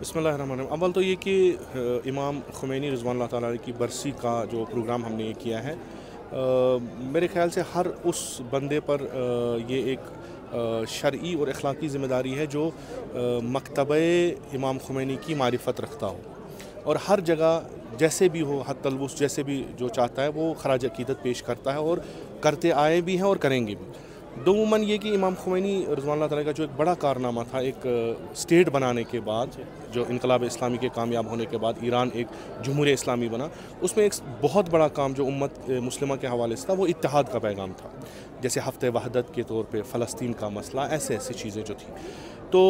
बिस्मिल्लाहिर्रहमानिर्रहीम। अव्वल तो ये कि इमाम ख़ुमैनी रिज़वानुल्लाह ताला अलैहि की बरसी का जो प्रोग्राम हमने ये किया है, मेरे ख़्याल से हर उस बंदे पर ये एक शरई और अखलाकी ज़िम्मेदारी है जो मकतबे इमाम ख़ुमैनी की मारिफत रखता हो और हर जगह जैसे भी हो हद तलवुस जैसे भी जो चाहता है वो खराज अक़ीदत पेश करता है और करते आए भी हैं और करेंगे भी। दोमन ये कि इमाम ख़ुमैनी रिज़वानुल्लाह ताला का जो एक बड़ा कारनामा था, एक स्टेट बनाने के बाद, जो इनकलाब इस्लामी के कामयाब होने के बाद ईरान एक जमहूरियत इस्लामी बना, उसमें एक बहुत बड़ा काम जो उम्मत मुस्लिमा के हवाले से था वो इत्तेहाद का पैगाम था। जैसे हफ़्ते वहदत के तौर पे फ़लस्तीन का मसला, ऐसे ऐसी चीज़ें जो थी, तो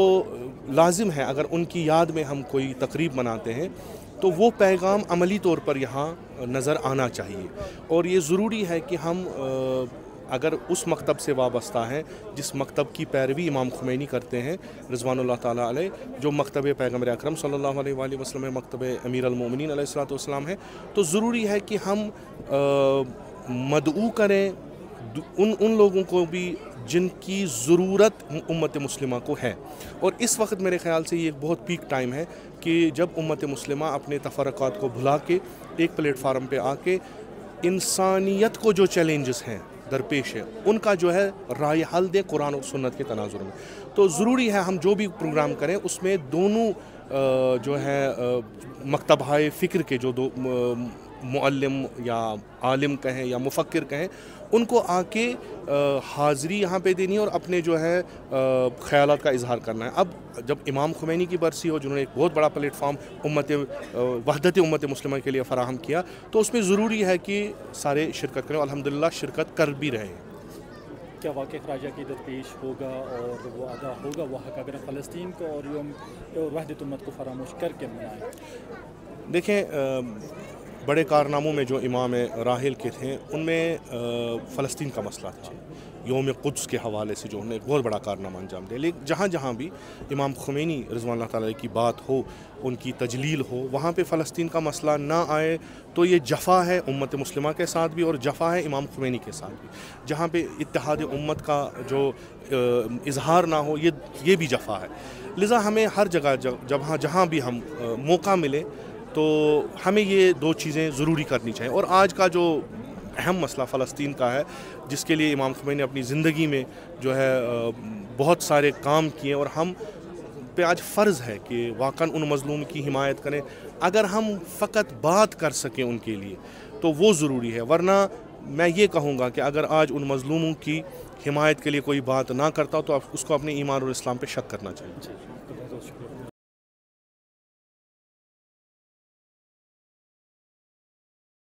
लाजिम है अगर उनकी याद में हम कोई तकरीब मनाते हैं तो वो पैगाम अमली तौर पर यहाँ नज़र आना चाहिए। और ये ज़रूरी है कि हम अगर उस मकतब से वाबस्ता हैं जिस मकतब की पैरवी इमाम ख़ुमैनी करते हैं रिज़वानुल्लाह ताला अलैह, जो मकतब पैगम्बर अकरम सल्लल्लाहु अलैहि वसल्लम में मकतब अमीर अल-मोमिनीन अलैहिस्सलातु वस्सलाम है, तो ज़रूरी है कि हम मदऊ करें उन लोगों को भी जिनकी ज़रूरत उम्मत मुस्लिमा को है। और इस वक्त मेरे ख़्याल से ये एक बहुत पीक टाइम है कि जब उम्मत मुस्लिमा अपने तफ़र्रक़ात को भुला के एक प्लेटफार्म पे आके इंसानियत को जो चैलेंजेस हैं दरपेश है उनका जो है राय हल दे कुरान और सुन्नत के तनाजुर में। तो ज़रूरी है हम जो भी प्रोग्राम करें उसमें दोनों जो है मकतबाए फ़िक्र के जो दो मुअल्लिम या आलिम कहें या मुफ़क्किर कहें, उनको आके हाज़री यहाँ पे देनी है और अपने जो है ख़यालात का इजहार करना है। अब जब इमाम ख़ुमैनी की बरसी हो, जिन्होंने एक बहुत बड़ा प्लेटफार्म वहदत उम्मत मुस्लिमा के लिए फ़राहम किया, तो उसमें ज़रूरी है कि सारे शिरकत करें। अल्हम्दुलिल्लाह शिरकत कर भी रहे हैं। क्या वाक़ई खराज अक़ीदत पेश होगा और वो अदा होगा वो हक़ अगर फ़लस्तीन को और यौम वहदत उम्मत को फरामोश करके मनाएं? देखें, बड़े कारनामों में जो इमाम राहिल के थे उनमें फ़लस्तीन का मसला था। यौम क़ुद्स के हवाले से जो उन्होंने एक बहुत बड़ा कारनामा अंजाम दिया। लेकिन जहाँ जहाँ भी इमाम ख़ुमैनी रिज़वानुल्लाह ताला की बात हो, उनकी तजलील हो, वहाँ पे फ़लस्तीन का मसला ना आए तो ये जफ़ा है उम्मत मुस्लिमा के साथ भी और जफ़ा है इमाम ख़ुमैनी के साथ भी। जहाँ पे इत्तेहाद उम्मत का जो इजहार ना हो, ये भी जफ़ा है। लिज़ा हमें हर जगह जहाँ भी हम मौका मिले तो हमें ये दो चीज़ें ज़रूरी करनी चाहिए। और आज का जो अहम मसला फ़लस्तीन का है, जिसके लिए इमाम ख़ुमैनी ने अपनी ज़िंदगी में जो है बहुत सारे काम किए और हम पे आज फ़र्ज़ है कि वाक़न उन मज़लूम की हिमायत करें। अगर हम फ़कत बात कर सकें उनके लिए तो वो ज़रूरी है, वरना मैं ये कहूँगा कि अगर आज उन मज़लूमों की हिमायत के लिए कोई बात ना करता तो उसको अपने ईमान और इस्लाम पे शक करना चाहिए।